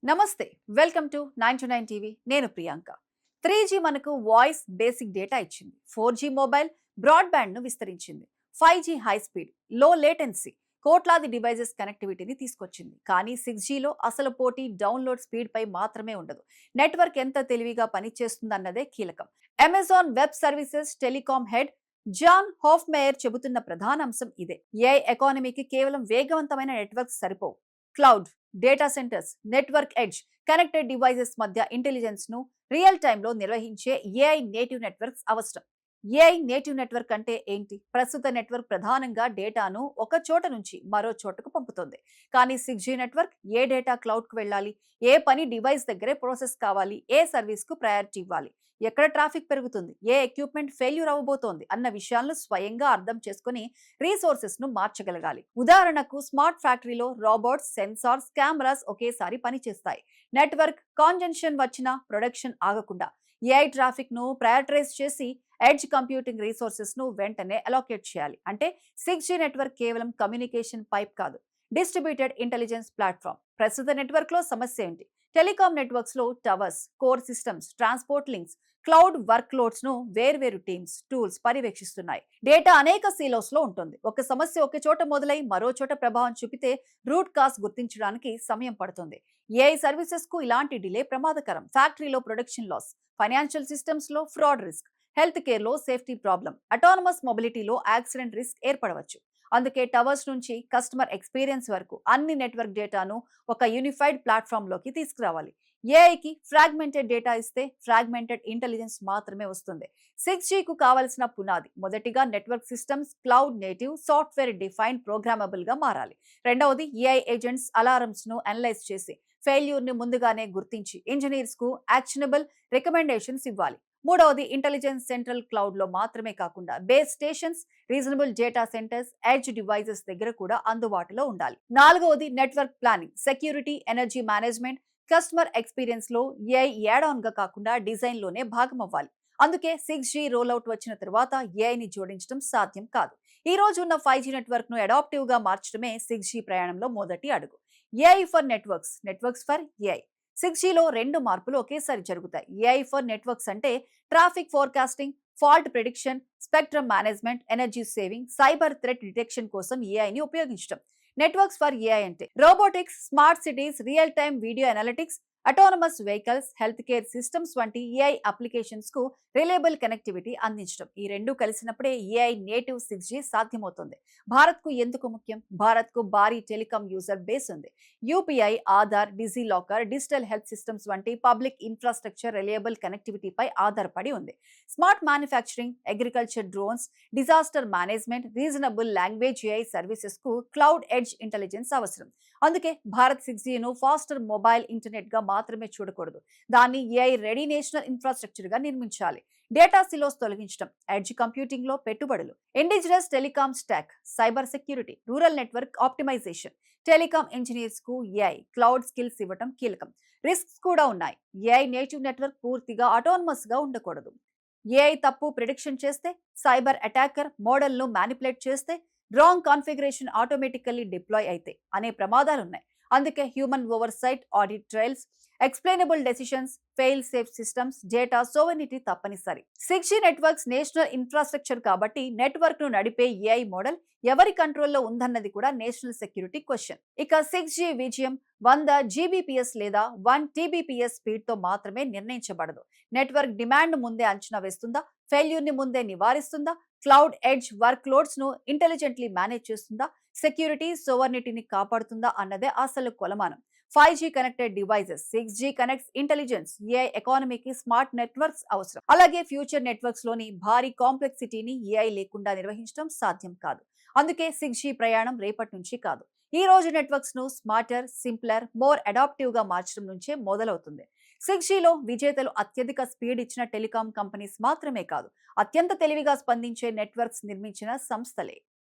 నమస్తే, welcome to 929 TV. నేను Priyanka. 3G మనకు వాయిస్ బేసిక్ డేటా ఇచ్చింది. 4G మొబైల్ బ్రాడ్బ్యాండ్ ను విస్తరించింది. 5G హై స్పీడ్, లో లేటెన్సీ కోట్లాది డివైజెస్ కనెక్టివిటీని తీసుకొచ్చింది. కానీ 6Gలో అసలు పోటీ డౌన్లోడ్ స్పీడ్ పై మాత్రమే ఉండదు. నెట్వర్క్ ఎంత తెలివిగా పనిచేస్తుందన్నదే కీలకం. Amazon Web Services telecom head John Hoffmeyer చెబుతున్న ప్రధాన అంశం ఇదే. ఏఐ ఎకానమీకి కేవలం వేగవంతమైన నెట్వర్క్ సరిపోవు. Cloud, data centres, network edge, connected devices మధ్య ఇంటెలిజెన్స్ ను రియల్ టైంలో నిర్వహించే ఏఐ నేటివ్ నెట్వర్క్స్ అవసరం. ఏఐ నేటివ్ నెట్వర్క్ అంటే ఏంటి? ప్రస్తుత నెట్వర్క్ ప్రధానంగా డేటాను ఒక చోట నుంచి మరో చోటకు పంపుతుంది. కానీ 6G నెట్వర్క్ ఏ డేటా క్లౌడ్ కు వెళ్ళాలి, ఏ పని డివైస్ దగ్గరే ప్రాసెస్ కావాలి, ఏ సర్వీస్ కు ప్రయారిటీ ఇవ్వాలి, ఎక్కడ ట్రాఫిక్ పెరుగుతుంది, ఏ ఎక్విప్మెంట్ ఫెయిల్యూర్ అవ్వబోతోంది అన్న విషయాలను స్వయంగా అర్థం చేసుకుని రీసోర్సెస్ ను మార్చగలగాలి. ఉదాహరణకు స్మార్ట్ ఫ్యాక్టరీలో రోబోట్స్, సెన్సార్స్, కెమెరాస్ ఒకేసారి పనిచేస్తాయి. నెట్వర్క్ కాంజెన్షన్ వచ్చినా ప్రొడక్షన్ ఆగకుండా ఏఐ ట్రాఫిక్ ను ప్రయారిటైజ్ చేసి ఎడ్జ్ కంప్యూటింగ్ రిసోర్సెస్ ను వెంటనే అలోకేట్ చేయాలి. అంటే 6G నెట్వర్క్ కేవలం కమ్యూనికేషన్ పైప్ కాదు, డిస్ట్రిబ్యూటెడ్ ఇంటెలిజెన్స్ ప్లాట్ఫామ్. ప్రస్తుత నెట్వర్క్ లో సమస్య ఏంటి? టెలికాం నెట్వర్క్స్ లో towers, core systems, transport links, cloud work loads ను వేర్వేరు టీమ్స్, టూల్స్ పర్యవేక్షిస్తున్నాయి. డేటా అనేక సీలోస్ లో ఉంటుంది. ఒక సమస్య ఒక చోట మొదలై మరో చోట ప్రభావం చూపితే రూట్ కాస్ గుర్తించడానికి సమయం పడుతుంది. ఏఐ సర్వీసెస్ కు ఇలాంటి డిలే ప్రమాదకరం. ఫ్యాక్టరీలో ప్రొడక్షన్ లాస్, ఫైనాన్షియల్ సిస్టమ్స్ లో ఫ్రాడ్ రిస్క్, హెల్త్ కేర్ లో సేఫ్టీ ప్రాబ్లం, అటానమస్ మొబిలిటీలో యాక్సిడెంట్ రిస్క్ ఏర్పడవచ్చు. అందుకే టవర్స్ నుంచి కస్టమర్ ఎక్స్పీరియన్స్ వరకు అన్ని నెట్వర్క్ డేటాను ఒక యూనిఫైడ్ ప్లాట్ఫామ్ లోకి తీసుకురావాలి. ఏఐకి ఫ్రాగ్మెంటెడ్ డేటా ఇస్తే ఫ్రాగ్మెంటెడ్ ఇంటెలిజెన్స్ మాత్రమే వస్తుంది. 6G కు కావలసిన పునాది మొదటిగా network systems cloud native, software defined, programmable గా మారాలి. రెండవది ఏఐ ఏజెంట్స్ అలారమ్స్ ను అనలైజ్ చేసి ఫెయిల్యూర్ ని ముందుగానే గుర్తించి ఇంజనీర్స్ కు యాక్షనబుల్ రికమెండేషన్స్ ఇవ్వాలి. మూడవది ఇంటెలిజెన్స్ సెంట్రల్ క్లౌడ్ లో మాత్రమే కాకుండా base stations, reasonable data centres, edge devices దగ్గర కూడా అందుబాటులో ఉండాలి. నాలుగవది network planning, security, energy management, customer experience లో ఏఐ యాడ్ ఆన్ గా కాకుండా డిజైన్ లోనే భాగం అవ్వాలి. అందుకే 6G రోల్అవుట్ వచ్చిన తర్వాత ఏఐని జోడించడం సాధ్యం కాదు. ఈ రోజు ఉన్న 5G నెట్వర్క్ ను అడాప్టివ్ గా మార్చడమే 6G ప్రయాణంలో మొదటి అడుగు. AI for networks, networks for AI. 6Gలో రెండు మార్పులు ఒకేసారి జరుగుతాయి. ఏఐ ఫర్ నెట్వర్క్స్ అంటే traffic forecasting, fault prediction, spectrum management, energy saving, cyber threat detection కోసం ఏఐని ఉపయోగించడం. నెట్వర్క్స్ ఫర్ ఏఐ అంటే robotics, smart cities, real time video analytics, autonomous vehicles, health care systems వంటి ఏఐ అప్లికేషన్స్ కు reliable connectivity అందించడం. ఈ రెండు కలిసినప్పుడే ఏఐ నేటివ్ 6G సాధ్యమవుతుంది. భారత్ కు ఎందుకు ముఖ్యం? భారత్ కు భారీ టెలికాం యూజర్ బేస్ ఉంది. UPI, Aadhaar, DigiLocker, digital health systems వంటి పబ్లిక్ ఇన్ఫ్రాస్ట్రక్చర్ రిలయబుల్ కనెక్టివిటీపై ఆధారపడి ఉంది. Smart manufacturing, agriculture, drones, disaster management, reasonable language AI services కు క్లౌడ్ ఎడ్జ్ ఇంటెలిజెన్స్ అవసరం. అందుకే భారత్ 6Gను ఫాస్టర్ మొబైల్ ఇంటర్నెట్ గా మాత్రమే చూడకూడదు, దాన్ని ఏఐ రెడీ నేషనల్ ఇన్ఫ్రాస్ట్రక్చర్ గా నిర్మించాలి. డేటా సిలోస్ తొలగించడం, ఎడ్జ్ కంప్యూటింగ్ లో పెట్టుబడులు, indigenous telecom stack, cyber security, rural network optimisation, telecom engineers కు ఏఐ క్లౌడ్ స్కిల్స్ ఇవ్వడం కీలకం. రిస్క్స్ కూడా ఉన్నాయి. ఏఐ నేటివ్ నెట్వర్క్ పూర్తిగా ఆటోనమస్ గా ఉండకూడదు. ఏఐ తప్పు ప్రిడిక్షన్ చేస్తే, సైబర్ అటాకర్ మోడల్ ను మ్యానిపులేట్ చేస్తే, రాంగ్ కాన్ఫిగరేషన్ ఆటోమేటికల్లీ డిప్లాయ్ అయితే అనే ప్రమాదాలున్నాయి. అందుకే human oversight, audit trails, explainable decisions, fail safe systems, data sovereignty తప్పనిసరి. 6G నెట్వర్క్స్ నేషనల్ ఇన్ఫ్రాస్ట్రక్చర్ కాబట్టి నెట్వర్క్ ను నడిపే ఏఐ మోడల్ ఎవరి కంట్రోల్లో ఉందన్నది కూడా నేషనల్ సెక్యూరిటీ క్వశ్చన్. ఇక 6G విజయం 100 Gbps లేదా 1 Tbps స్పీడ్ తో మాత్రమే నిర్ణయించబడదు. నెట్వర్క్ డిమాండ్ ముందే అంచనా వేస్తుందా, ఫెయిల్యూర్ ని ముందే నివారిస్తుందా, క్లౌడ్ ఎడ్జ్ వర్క్ లోడ్స్ ను ఇంటెలిజెంట్లీ మేనేజ్ చేస్తుందా, సెక్యూరిటీ సోవర్నిటీని కాపాడుతుందా అన్నదే అసలు కొలమానం. 5G connected devices, 6G connects intelligence, AI ఎకానమీకి స్మార్ట్ నెట్వర్క్స్ అవసరం. అలాగే ఫ్యూచర్ నెట్వర్క్స్ లోని భారీ కాంప్లెక్సిటీని ఏఐ లేకుండా నిర్వహించడం సాధ్యం కాదు. అందుకే 6G ప్రయాణం రేపటి నుంచి కాదు, ఈ రోజు నెట్వర్క్స్ ను స్మార్టర్, సింప్లర్, మోర్ అడాప్టివ్ గా మార్చడం నుంచే మొదలవుతుంది. 6Gలో విజేతలు అత్యధిక స్పీడ్ ఇచ్చిన టెలికాం కంపెనీస్ మాత్రమే కాదు, అత్యంత తెలివిగా స్పందించే నెట్వర్క్స్ నిర్మించిన సంస్థలే.